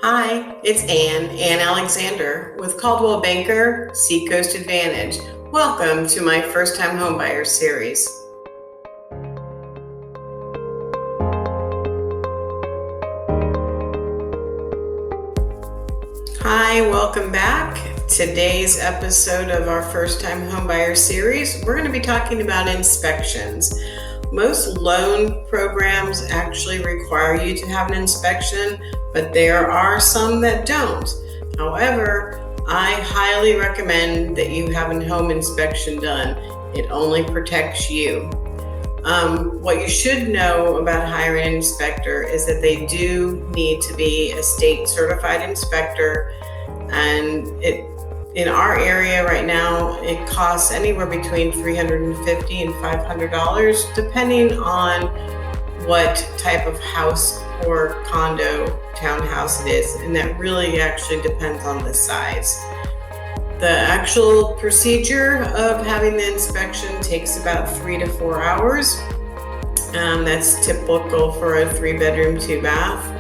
Hi, it's Ann Alexander with Coldwell Banker Seacoast Advantage. Welcome to my First Time Homebuyer series. Hi, welcome back. Today's episode of our First Time Homebuyer series, we're going to be talking about inspections. Most loan programs actually require you to have an inspection, but there are some that don't. However, I highly recommend that you have a home inspection done. It only protects you. What you should know about hiring an inspector is that they do need to be a state certified inspector, and in our area right now, it costs anywhere between $350 and $500, depending on what type of house or condo, townhouse it is, and that really actually depends on the size. The actual procedure of having the inspection takes about 3 to 4 hours. That's typical for a 3-bedroom, 2-bath.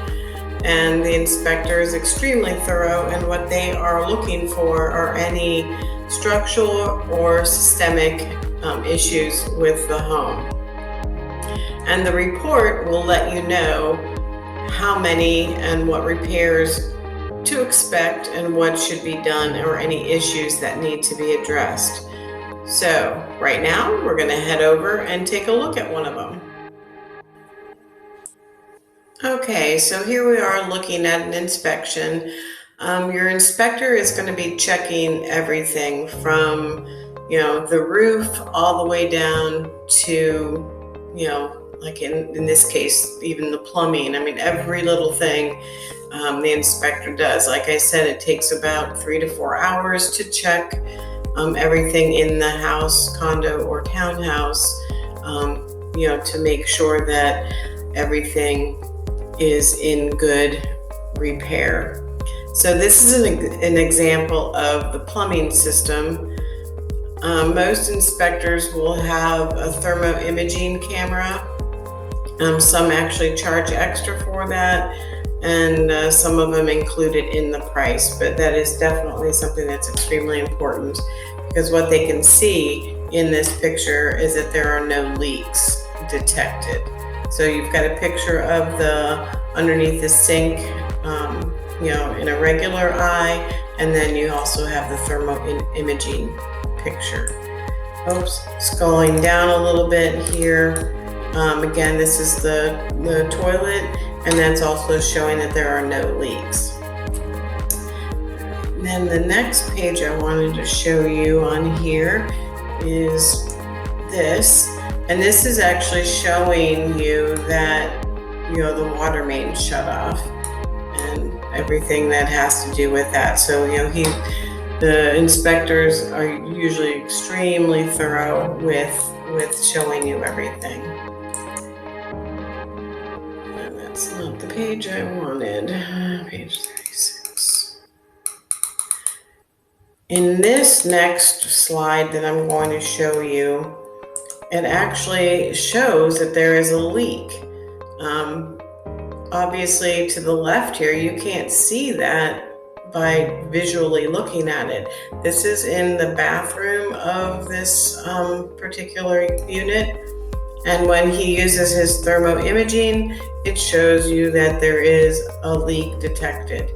And the inspector is extremely thorough, and what they are looking for are any structural or systemic issues with the home. And the report will let you know how many and what repairs to expect and what should be done, or any issues that need to be addressed. So right now we're going to head over and take a look at one of them. Okay, so here we are looking at an inspection. Your inspector is going to be checking everything from, the roof all the way down to, like in this case, even the plumbing. I mean, every little thing the inspector does. Like I said, it takes about 3 to 4 hours to check everything in the house, condo, or townhouse, to make sure that everything is in good repair. So this is an example of the plumbing system. Most inspectors will have a thermo imaging camera. Some actually charge extra for that, and some of them include it in the price, but that is definitely something that's extremely important, because what they can see in this picture is that there are no leaks detected. So you've got a picture of the underneath the sink, in a regular eye, and then you also have the thermo imaging picture. Oops, scrolling down a little bit here. Again, this is the toilet, and that's also showing that there are no leaks. And then the next page I wanted to show you on here is this. And this is actually showing you that, the water main shut off and everything that has to do with that. So, the inspectors are usually extremely thorough with showing you everything. And that's not the page I wanted. Page 36. In this next slide that I'm going to show you, it actually shows that there is a leak. Obviously, to the left here, you can't see that by visually looking at it. This is in the bathroom of this particular unit. And when he uses his thermo imaging, it shows you that there is a leak detected.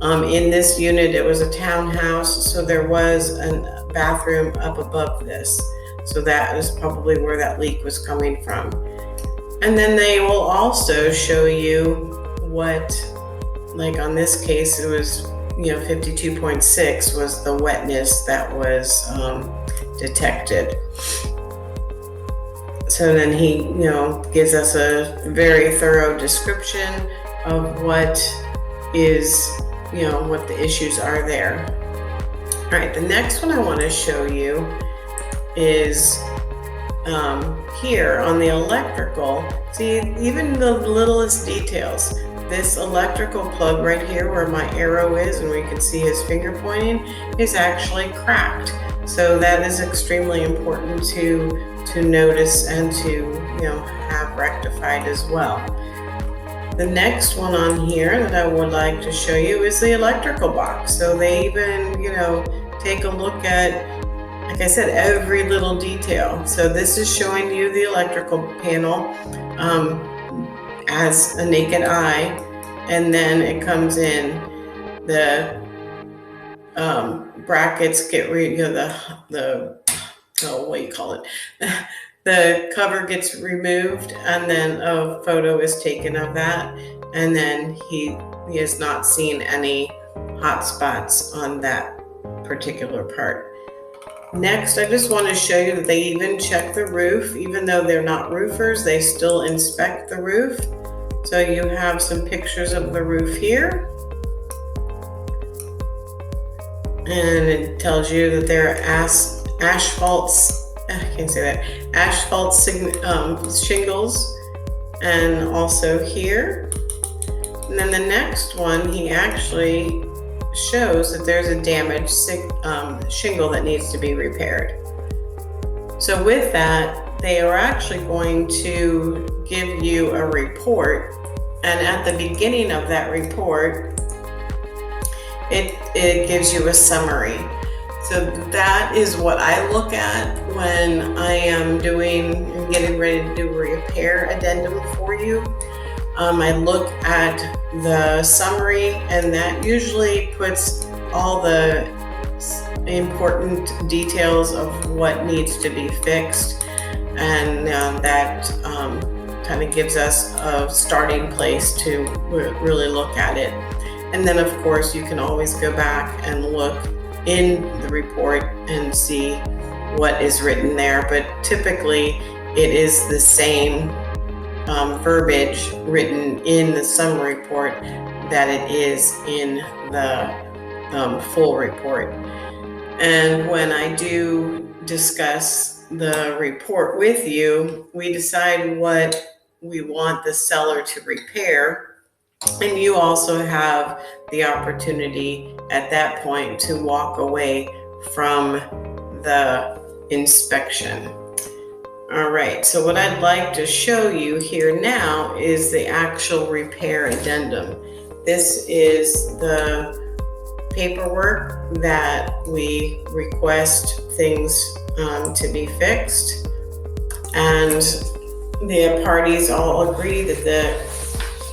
In this unit, it was a townhouse, so there was a bathroom up above this. So that is probably where that leak was coming from. And then they will also show you what, like on this case, it was, 52.6 was the wetness that was detected. So then he, gives us a very thorough description of what is, what the issues are there. All right, the next one I want to show you is here on the electrical. See, even the littlest details. This electrical plug right here where my arrow is, and we can see his finger pointing, is actually cracked. So that is extremely important to notice and to have rectified as well. The next one on here that I would like to show you is the electrical box. So they even, take a look at, like I said, every little detail. So this is showing you the electrical panel as a naked eye, and then it comes in the brackets get what do you call it? The cover gets removed, and then a photo is taken of that, and then he has not seen any hot spots on that particular part. Next, I just want to show you that they even check the roof. Even though they're not roofers, they still inspect the roof. So you have some pictures of the roof here. And it tells you that there are asphalt shingles, and also here. And then the next one, he actually shows that there's a damaged shingle that needs to be repaired. So with that, they are actually going to give you a report, and at the beginning of that report, it gives you a summary. So that is what I look at when I am getting ready to do a repair addendum for you. I look at the summary, and that usually puts all the important details of what needs to be fixed, and that kind of gives us a starting place to really look at it. And then, of course, you can always go back and look in the report and see what is written there, but typically it is the same verbiage written in the summary report that it is in the full report. And when I do discuss the report with you, we decide what we want the seller to repair. And you also have the opportunity at that point to walk away from the inspection. All right, so what I'd like to show you here now is the actual repair addendum. This is the paperwork that we request things to be fixed, and the parties all agree that the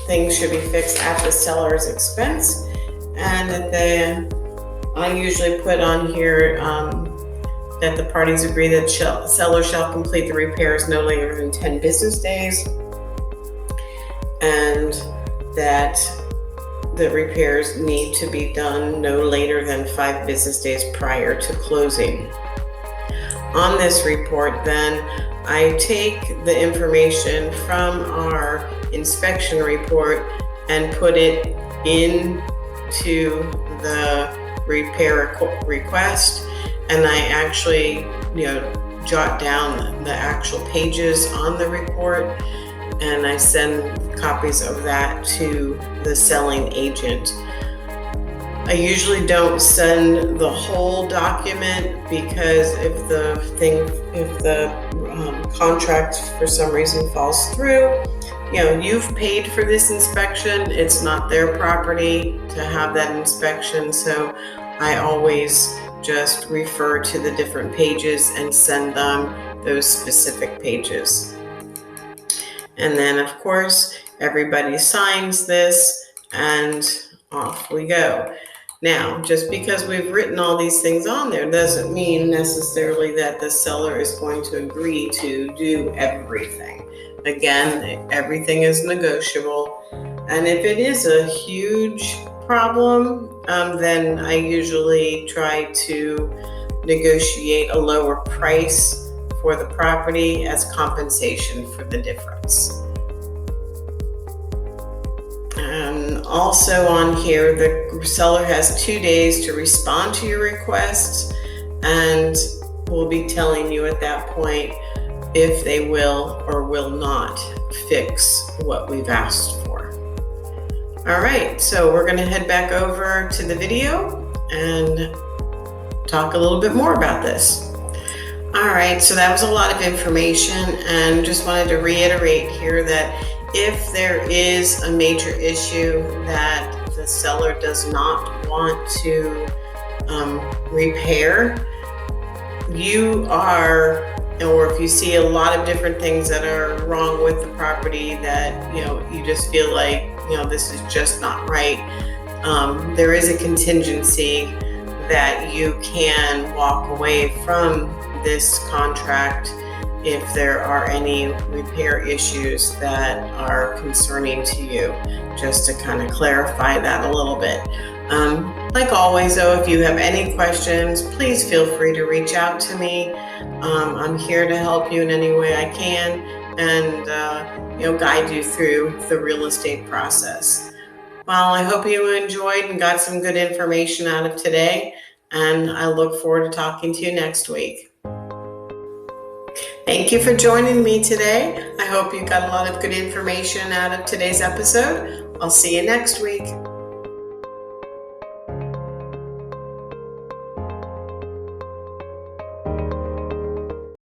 things should be fixed at the seller's expense, and that I usually put on here that the parties agree that seller shall complete the repairs no later than 10 business days, and that the repairs need to be done no later than 5 business days prior to closing. On this report, then, I take the information from our inspection report and put it into the repair request, and I actually jot down the actual pages on the report, and I send copies of that to the selling agent. I usually don't send the whole document, because if the contract for some reason falls through, you've paid for this inspection. It's not their property to have that inspection. So I always just refer to the different pages and send them those specific pages. And then, of course, everybody signs this, and off we go. Now, just because we've written all these things on there doesn't mean necessarily that the seller is going to agree to do everything. Again, everything is negotiable. And if it is a huge problem, then I usually try to negotiate a lower price for the property as compensation for the difference. Also on here, the seller has 2 days to respond to your requests, and we'll be telling you at that point if they will or will not fix what we've asked for. All right, so we're going to head back over to the video and talk a little bit more about this. All right, so that was a lot of information, and just wanted to reiterate here that If there is a major issue that the seller does not want to repair, or if you see a lot of different things that are wrong with the property that, you just feel like, this is just not right, there is a contingency that you can walk away from this contract if there are any repair issues that are concerning to you, just to kind of clarify that a little bit. Like always, though, if you have any questions, please feel free to reach out to me. I'm here to help you in any way I can and guide you through the real estate process. Well, I hope you enjoyed and got some good information out of today, and I look forward to talking to you next week. Thank you for joining me today. I hope you got a lot of good information out of today's episode. I'll see you next week.